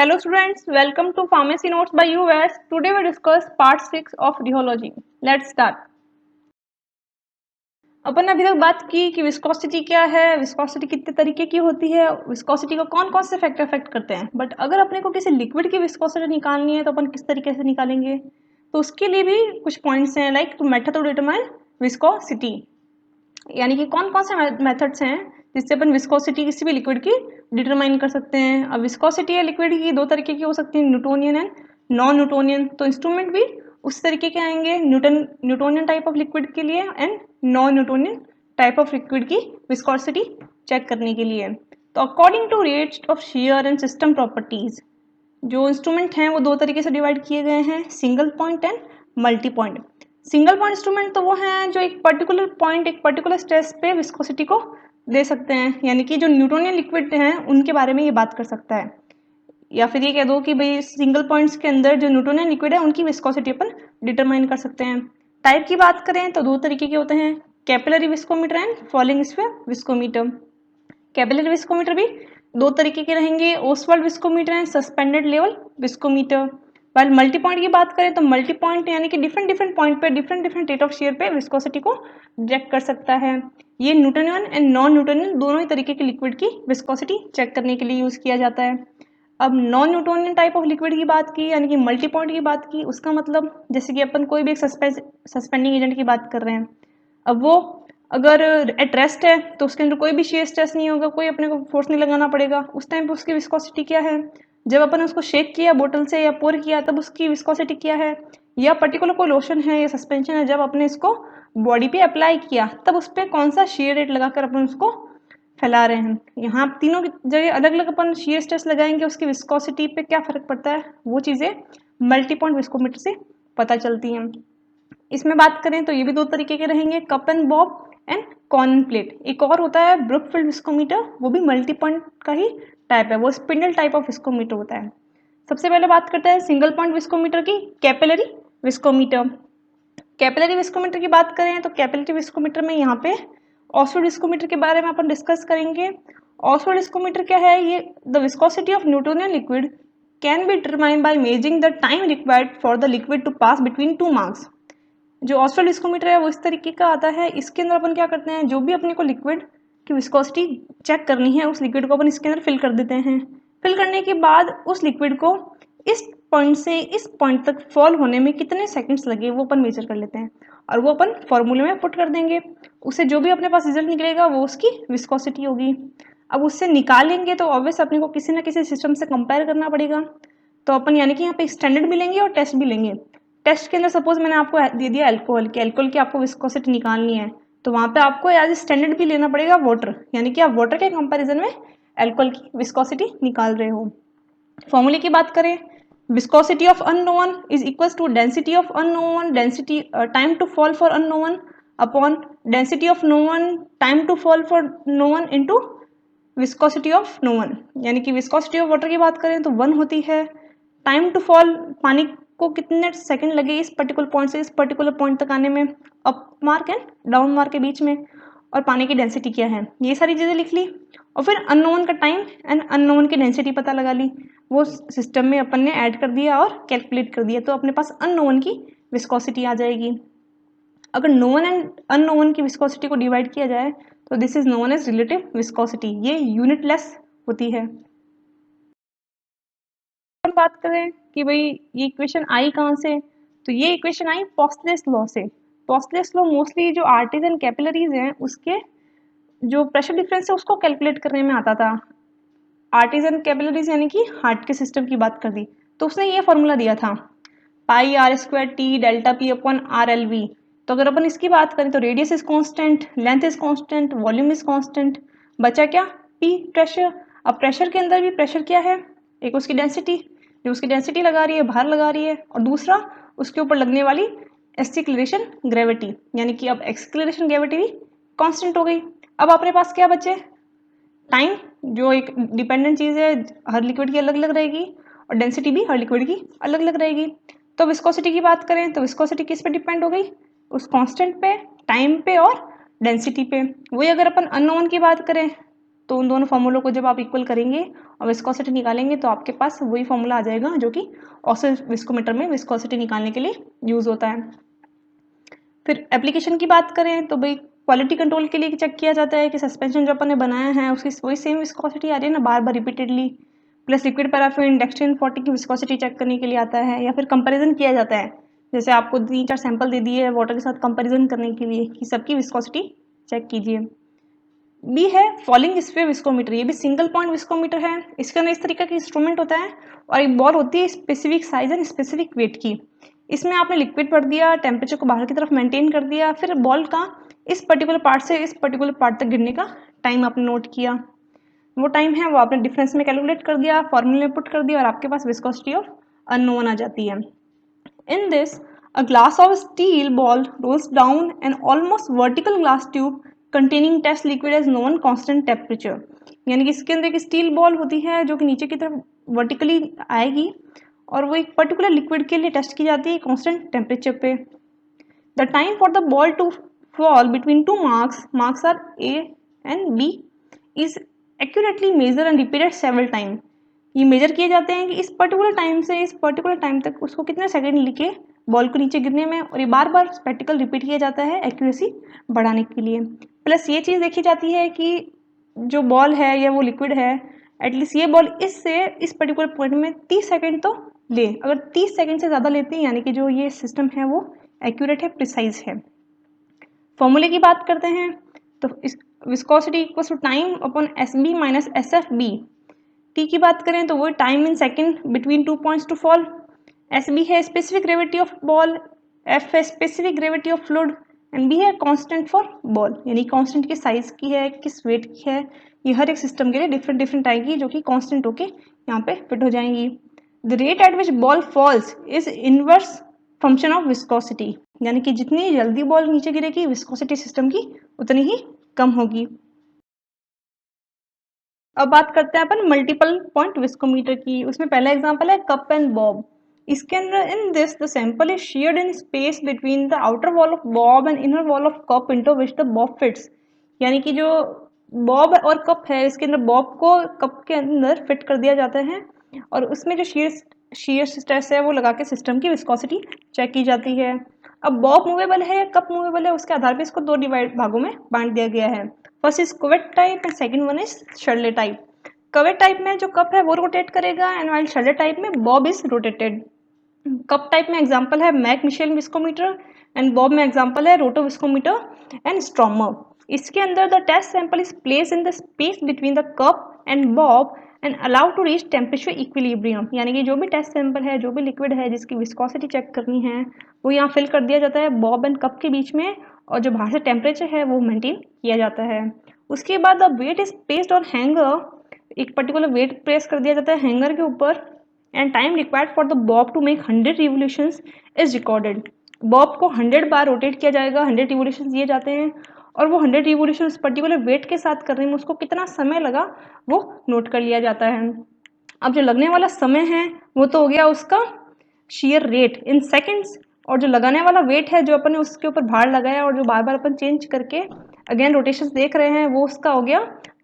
Hello students, welcome to Pharmacy Notes by UVS. Today we discuss part 6 of rheology. Let's start. अपन अभी तक बात की कि viscosity क्या है, विस्कोसिटी कितने तरीके की होती है, विस्कोसिटी को कौन कौन से फैक्टर अफेक्ट करते हैं। बट अगर अपने को किसी लिक्विड की विस्कोसिटी निकालनी है तो अपन किस तरीके से निकालेंगे, तो उसके लिए भी कुछ पॉइंट्स हैं like method to determine viscosity, यानी कि कौन कौन से मेथड्स हैं जिससे अपन विस्कोसिटी किसी भी लिक्विड की डिटरमाइन कर सकते हैं। अब विस्कोसिटी है लिक्विड की दो तरीके की हो सकती है, न्यूटोनियन एंड नॉन न्यूटोनियन। तो इंस्ट्रूमेंट भी उस तरीके के आएंगे, न्यूटोनियन टाइप ऑफ लिक्विड के लिए and non Newtonian type of liquid की विस्कोसिटी चेक करने के लिए। तो according to rates of shear and system properties, जो इंस्ट्रूमेंट हैं वो दो तरीके से डिवाइड किए गए हैं, single point and multi point. Single point instrument तो वो हैं जो एक पर्टिकुलर पॉइंट, एक पर्टिकुलर स्ट्रेस पे विस्कोसिटी को दे सकते हैं, यानी कि जो न्यूटोनियन लिक्विड हैं उनके बारे में ये बात कर सकता है। या फिर ये कह दो कि भाई सिंगल पॉइंट्स के अंदर जो न्यूटोनियन लिक्विड है उनकी विस्कोसिटी अपन डिटरमाइन कर सकते हैं। टाइप की बात करें तो दो तरीके के होते हैं, capillary viscometer and falling sphere viscometer. Capillary viscometer भी दो तरीके के रहेंगे, Oswald viscometer and suspended level viscometer. While multi point की बात करें तो मल्टी पॉइंट यानी कि डिफरेंट डिफरेंट पॉइंट पे डिफरेंट रेट ऑफ शेयर पे विस्कोसिटी को डिटेक्ट कर सकता है। ये न्यूटोनियन एंड नॉन न्यूटोनियन दोनों ही तरीके के लिक्विड की विस्कोसिटी चेक करने के लिए यूज किया जाता है। अब non Newtonian type of liquid की बात की, यानी कि मल्टी पॉइंट की बात की, उसका मतलब जैसे कि अपन कोई भी एक सस्पेंडिंग एजेंट की बात कर रहे हैं, अब वो अगर एट रेस्ट है तो उसके अंदर कोई भी शेयर स्ट्रेस नहीं होगा, कोई अपने को फोर्स नहीं लगाना पड़ेगा, उस टाइम पे उसकी विस्कोसिटी क्या है। जब अपन उसको शेक किया बोतल से या पोर किया तब उसकी विस्कोसिटी क्या है। या पर्टिकुलर कोई लोशन है या सस्पेंशन है, जब अपने इसको बॉडी पे अप्लाई किया तब उस पर कौन सा शेयर रेट लगाकर अपन उसको फैला रहे हैं। यहाँ तीनों की जगह अलग अलग अपन शेयर स्ट्रेस लगाएंगे, उसकी विस्कोसिटी पे क्या फर्क पड़ता है वो चीज़ें मल्टी पॉइंट विस्कोमीटर से पता चलती हैं। इसमें बात करें तो ये भी दो तरीके के रहेंगे, cup and bob and corn plate. एक और होता है ब्रुकफील्ड विस्कोमीटर, वो भी मल्टी पॉइंट का ही टाइप है, वो स्पिंडल टाइप ऑफ विस्कोमीटर होता है। सबसे पहले बात करते हैं सिंगल पॉइंट विस्कोमीटर की, कैपिलरी विस्कोमीटर। कैपिलरी विस्कोमीटर की बात करें तो कैपिलरी विस्कोमीटर में यहाँ पे ऑसवर्ड विस्कोमीटर के बारे में अपन डिस्कस करेंगे। ऑसवर्ड विस्कोमीटर क्या है, ये the viscosity of Newtonian liquid can be determined by measuring the time required for the liquid to pass between two marks. जो ऑस्ट्रल विस्कोमीटर है वो इस तरीके का आता है, इसके अंदर अपन क्या करते हैं, जो भी अपने को लिक्विड की विस्कोसिटी चेक करनी है उस लिक्विड को अपन इसके अंदर फिल कर देते हैं। फिल करने के बाद उस लिक्विड को इस पॉइंट से इस पॉइंट तक फॉल होने में कितने सेकंड्स लगे वो अपन मेजर कर लेते हैं और वो अपन फॉर्मूले में पुट कर देंगे। उससे जो भी अपने पास रिजल्ट निकलेगा वो उसकी विस्कोसिटी होगी। अब उससे निकालेंगे तो ऑब्वियस अपने को किसी ना किसी सिस्टम से कंपेयर करना पड़ेगा। तो अपन यानी कि यहाँ पे स्टैंडर्ड भी लेंगे और टेस्ट भी लेंगे। टेस्ट के अंदर सपोज मैंने आपको दे दिया अल्कोहल की आपको विस्कोसिटी निकालनी है, तो वहाँ पे आपको एज स्टैंडर्ड भी लेना पड़ेगा वाटर, यानी कि आप वाटर के कंपैरिजन में अल्कोहल की विस्कोसिटी निकाल रहे हो। फॉर्मूले की बात करें, viscosity of unknown is equals to density of unknown, density time to fall for unknown upon density of known time to fall for known into viscosity of known. यानी कि विस्कोसिटी ऑफ वाटर की बात करें तो 1 होती है, time to fall पानी को कितने सेकंड लगे इस पर्टिकुलर पॉइंट से इस पर्टिकुलर पॉइंट तक आने में, up mark and down mark के बीच में, और पानी की डेंसिटी क्या है, ये सारी चीज़ें लिख ली। और फिर अननोन का टाइम एंड अननोन की डेंसिटी पता लगा ली, वो सिस्टम में अपन ने ऐड कर दिया और कैलकुलेट कर दिया, तो अपने पास अननोन की विस्कोसिटी आ जाएगी। अगर नोन एंड अननोन की विस्कोसिटी को डिवाइड किया जाए तो this is known as relative viscosity, ये यूनिटलेस होती है। बात करें कि भाई ये इक्वेशन आई कहाँ से, तो ये इक्वेशन आई पॉस्टलेस लॉ से। पॉस्टलेस लॉ मोस्टली जो आर्टिजन कैपिलरीज हैं उसके जो प्रेशर डिफरेंस है उसको कैलकुलेट करने में आता था। आर्टिजन कैपिलरीज यानी कि हार्ट के सिस्टम की बात कर दी, तो उसने ये फॉर्मूला दिया था pi R square T delta P upon R L V. तो अगर अपन इसकी बात करें तो radius is constant, length is constant, volume is constant, बचा क्या, पी प्रेशर। अब प्रेशर के अंदर भी प्रेशर क्या है, एक उसकी डेंसिटी, जो उसकी डेंसिटी लगा रही है भार लगा रही है, और दूसरा उसके ऊपर लगने वाली एक्सीलरेशन ग्रेविटी, यानी कि अब एक्सीलरेशन ग्रेविटी भी कांस्टेंट हो गई। अब अपने पास क्या बचे, टाइम, जो एक डिपेंडेंट चीज़ है, हर लिक्विड की अलग अलग रहेगी, और डेंसिटी भी हर लिक्विड की अलग अलग रहेगी। तो विस्कोसिटी की बात करें तो विस्कोसिटी किस पे डिपेंड हो गई, उस कांस्टेंट पे, टाइम पे और डेंसिटी पे। वही अगर अपन अननोन की बात करें तो उन दोनों फॉर्मूलों को जब आप इक्वल करेंगे और विस्कोसिटी निकालेंगे तो आपके पास वही फॉर्मूला आ जाएगा जो कि ऑसिलोस्कोमीटर में विस्कोसिटी निकालने के लिए यूज़ होता है। फिर एप्लीकेशन की बात करें तो भाई क्वालिटी कंट्रोल के लिए चेक किया जाता है कि सस्पेंशन जो अपन ने बनाया है उसकी वही सेम विस्कोसिटी आ रही है ना बार बार repeatedly. Plus liquid paraffin dextrin 40 की विस्कोसिटी चेक करने के लिए आता है, या फिर कंपैरिजन किया जाता है। जैसे आपको 3-4 सैंपल दे दिए वाटर के साथ कंपैरिजन करने के लिए कि सबकी विस्कोसिटी चेक कीजिए। बी है फॉलिंग स्फीयर विस्कोमीटर, ये भी सिंगल पॉइंट विस्कोमीटर है। इसके अंदर इस तरीके का इंस्ट्रूमेंट होता है और एक बॉल होती है specific size and specific weight की। इसमें आपने लिक्विड भर दिया, टेम्परेचर को बाहर की तरफ मेंटेन कर दिया, फिर बॉल का इस पर्टिकुलर पार्ट से इस पर्टिकुलर पार्ट तक गिरने का टाइम आपने नोट किया। वो टाइम है वो आपने डिफरेंस में कैलकुलेट कर दिया, फॉर्मूले में पुट कर दिया और आपके पास विस्कोसिटी ऑफ अननोन आ जाती है। In this, a glass of steel ball rolls down an almost vertical glass tube containing test liquid as known constant temperature। यानी कि इसके अंदर एक स्टील बॉल होती है जो कि नीचे की तरफ वर्टिकली आएगी और वो एक पर्टिकुलर लिक्विड के लिए टेस्ट की जाती है कांस्टेंट टेम्परेचर पे। The time for the ball to fall between two marks are A and B is accurately measure and repeated several time. ये मेजर किए जाते हैं कि इस पर्टिकुलर टाइम से इस पर्टिकुलर टाइम तक उसको कितने सेकंड लिखे बॉल को नीचे गिरने में, और ये बार बार प्रैक्टिकल रिपीट किया जाता है एक्यूरेसी बढ़ाने के लिए। प्लस ये चीज़ देखी जाती है कि जो बॉल है या वो लिक्विड है एटलीस्ट ये बॉल इससे इस पर्टिकुलर पॉइंट में 30 सेकंड तो ले। अगर 30 सेकंड से ज़्यादा लेते हैं यानी कि जो ये सिस्टम है वो एक्यूरेट है, प्रिसाइज है। फॉर्मूले की बात करते हैं तो viscosity equals to time upon S B minus S F B. T की बात करें तो वो time in second between 2 points to fall. S B है specific gravity of ball, F है specific gravity of fluid and B है constant for ball, यानी constant की साइज की है, किस वेट की है। ये हर एक सिस्टम के लिए डिफरेंट डिफरेंट आएगी जो कि कांस्टेंट होके यहाँ पे फिट हो जाएंगी। The rate at which ball falls is inverse function of viscosity, यानी कि जितनी जल्दी बॉल नीचे गिरेगी विस्कोसिटी सिस्टम की उतनी ही कम होगी। अब बात करते हैं अपन मल्टीपल पॉइंट विस्कोमीटर की। उसमें पहला एग्जांपल है कप एंड बॉब। इसके अंदर in this the sample is sheared in space between the outer wall of bob and inner wall of cup into which the Bob fits. यानी कि जो Bob और कप है इसके अंदर बॉब को कप के अंदर फिट कर दिया जाता है और उसमें जो शेयर स्ट्रेस है वो लगा के सिस्टम की विस्कोसिटी चेक की जाती है। अब बॉब मूवेबल है या कप मूवेबल है उसके आधार पर इसको दो भागों में बांट दिया गया है। First is Couette type and second one is Searle type. Couette type में जो कप है वो रोटेट करेगा एंड वाइल शर्ले टाइप में bob is rotated. Cup type में एग्जांपल है MacMichael viscometer and bob में एग्जांपल है रोटो विस्कोमीटर एंड स्ट्रॉमर। इसके अंदर the test sample is place in the space between the cup and bob and allow to reach temperature equilibrium. यानी कि जो भी टेस्ट सैंपल है, जो भी लिक्विड है जिसकी विस्कोसिटी चेक करनी है वो यहाँ फिल कर दिया जाता है बॉब एंड कप के बीच में, और जो बाहर से टेम्परेचर है वो मेंटेन किया जाता है। उसके बाद the weight is placed on hanger, एक पर्टिकुलर वेट प्रेस कर दिया जाता है हैंगर के ऊपर and time required for the bob to make 100 revolutions is recorded. Bob को 100 बार रोटेट किया जाएगा, 100 रिवोल्यूशन दिए जाते हैं और वो 100 रिवोल्यूशन पर्टिकुलर वेट के साथ करने में उसको कितना समय लगा वो नोट कर लिया जाता है। अब जो लगने वाला समय है वो तो हो गया उसका शेयर रेट इन सेकेंड्स, और जो लगाने वाला वेट है जो अपन ने उसके ऊपर भार लगाया और जो बार बार अपन चेंज करके अगेन रोटेशन देख रहे हैं वो उसका हो गया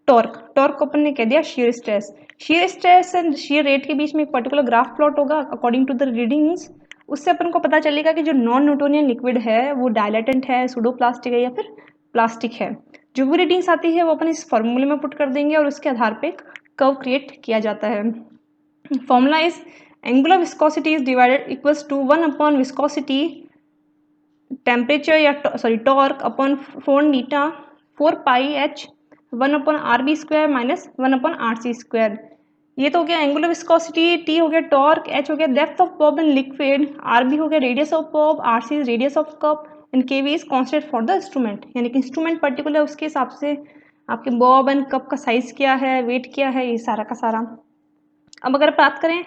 टॉर्क। टॉर्क को अपन ने कह दिया shear stress. Shear stress and share rate के बीच में एक पर्टिकुलर ग्राफ प्लॉट होगा अकॉर्डिंग टू द रीडिंग्स। उससे अपन को पता चलेगा कि जो नॉन न्यूटोनियन लिक्विड है वो डायलेटेंट है, सूडो प्लास्टिक है या फिर प्लास्टिक है। जो भी रीडिंग्स आती है वो अपन इस फॉर्मूले में पुट कर देंगे और उसके आधार पे कर्व क्रिएट किया जाता है। Formula is angular viscosity is divided equals to 1 upon viscosity temperature या टॉर्क अपॉन 4 नीटा 4 pi H 1 upon R B square minus 1 upon R C square. ये तो हो गया एंगुलर विस्कोसिटी, टी हो गया टॉर्क, एच हो गया depth of bob in liquid, R B हो गया radius of bob, R C is radius of cup and K V is constant for the instrument. यानी कि इंस्ट्रूमेंट पर्टिकुलर उसके हिसाब से आपके बॉब एंड कप का साइज क्या है, वेट क्या है, ये सारा का सारा। अब अगर बात करें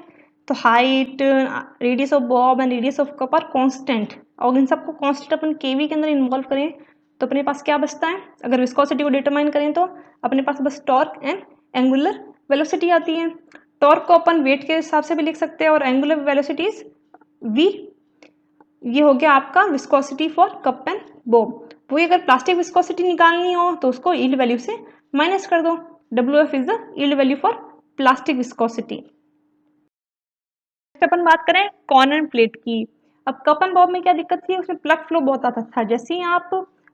तो height, radius of bob and radius of cup are constant, और इन सबको कांस्टेंट अपन केवी के अंदर इन्वॉल्व करें तो अपने पास क्या बचता है। अगर विस्कोसिटी को डिटरमाइन करें तो अपने पास बस टॉर्क एंड एंगुलर वेलोसिटी आती है। टॉर्क को अपन वेट के हिसाब से भी लिख सकते हैं और एंगुलर वेलोसिटी इज वी। ये हो गया आपका viscosity for cup and Bob. वही अगर प्लास्टिक विस्कोसिटी निकालनी हो तो उसको यील्ड वैल्यू से माइनस कर दो। WF is the yield value for plastic viscosity. Next अपन बात करें कॉर्न एंड प्लेट की। अब कप एंड बॉब में क्या दिक्कत थी, उसमें प्लग फ्लो बहुत आता था। जैसे ही आप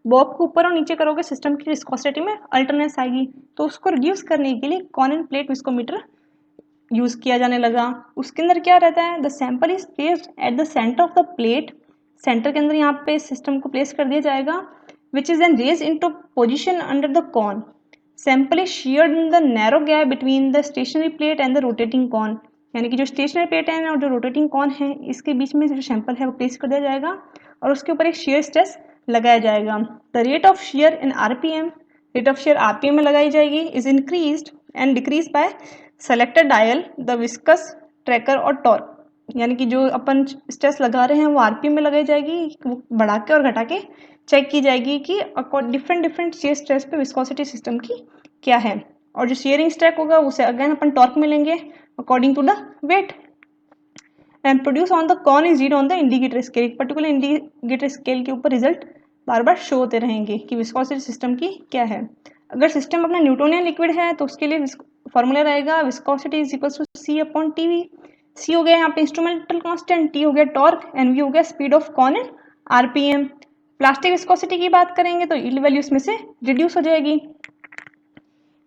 बॉब को ऊपर और नीचे करोगे सिस्टम की विस्कोसिटी में अल्टरनेस आएगी, तो उसको रिड्यूस करने के लिए corn and plate viscometer use किया जाने लगा। उसके अंदर क्या रहता है, the sample is placed at the centre of the plate, centre के अंदर यहाँ पे सिस्टम को प्लेस कर दिया जाएगा, which is then raise into position under the cone. Sample is sheared in the narrow gap between the stationary plate and the rotating cone, यानी कि जो स्टेशनरी प्लेट है और जो रोटेटिंग कॉर्न है इसके बीच में जो सैंपल है वो प्लेस कर दिया जाएगा और उसके ऊपर एक शेयर स्ट्रेस लगाया जाएगा। The rate of share in RPM, rate of share RPM में लगाई जाएगी, is increased and decrease by selected dial the viscous tracker और टॉर्क, यानी कि जो अपन स्ट्रेस लगा रहे हैं वो आरपीएम में लगाई जाएगी, वो बढ़ा के और घटा के चेक की जाएगी कि डिफरेंट डिफरेंट शेयर स्ट्रेस पे विस्कोसिटी सिस्टम की क्या है। और जो शेयरिंग स्ट्रेक होगा उसे अगेन अपन टॉर्क में लेंगे according to the weight, and produce on the cone is read on the indicator scale. एक पर्टिकुलर इंडिकेटर स्केल के ऊपर रिजल्ट बार बार शो होते रहेंगे कि विस्कोसिटी सिस्टम की क्या है। अगर सिस्टम अपना न्यूटोनियन लिक्विड है तो उसके लिए फॉर्मूला रहेगा viscosity is equal to C upon TV. C हो गया यहाँ पे इंस्ट्रूमेंटल कांस्टेंट, टी हो गया टॉर्क, एंड वी हो गया speed of corn and RPM. Plastic viscosity की बात करेंगे तो यील्ड वैल्यू इसमें से रिड्यूस हो जाएगी।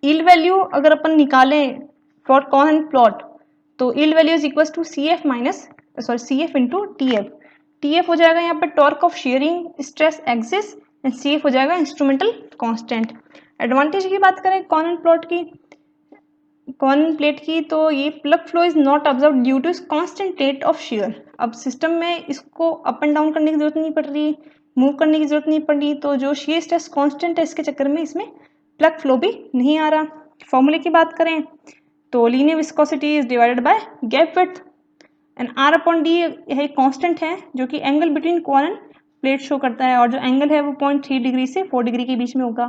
यील्ड वैल्यू अगर अपन निकालें फॉर कॉर्न एंड प्लॉट तो yield value is equal to C F into T F. T F हो जाएगा यहाँ पर torque of shearing stress axis and C F हो जाएगा इंस्ट्रूमेंटल कांस्टेंट। एडवांटेज की बात करें कॉर्न एंड प्लॉट की, कॉर्न एंड प्लेट की, तो ये plug flow is not observe due to constant rate of shear. अब सिस्टम में इसको अप एंड डाउन करने की जरूरत नहीं पड़ रही, मूव करने की जरूरत नहीं पड़ रही, तो जो शेयर स्ट्रेस कांस्टेंट है इसके चक्कर में इसमें प्लग फ्लो भी नहीं आ रहा। फॉर्मूले की बात करें तो linear viscosity is divided by gap width and R upon D यह कांस्टेंट है जो कि angle between cone and plate show करता है, और जो एंगल है वो 0.3 डिग्री से 4 डिग्री के बीच में होगा।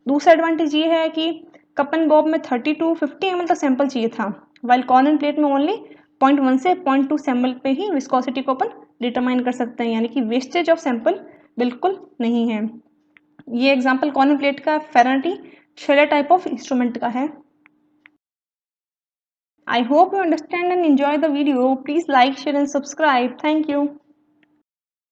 दूसरा एडवांटेज ये है कि कप एंड बॉब में 30 to 50 ml का सैंपल चाहिए था, वाइल कॉर्न एंड प्लेट में ओनली 0.1 से 0.2 सैंपल पे ही विस्कोसिटी को अपन डिटरमाइन कर सकते हैं, यानी कि वेस्टेज ऑफ सैंपल बिल्कुल नहीं है। ये एग्जाम्पल कॉर्न एंड प्लेट का फेराइटी शेलर टाइप ऑफ इंस्ट्रूमेंट का है। I hope you understand and enjoy the video. Please like, share and subscribe. Thank you.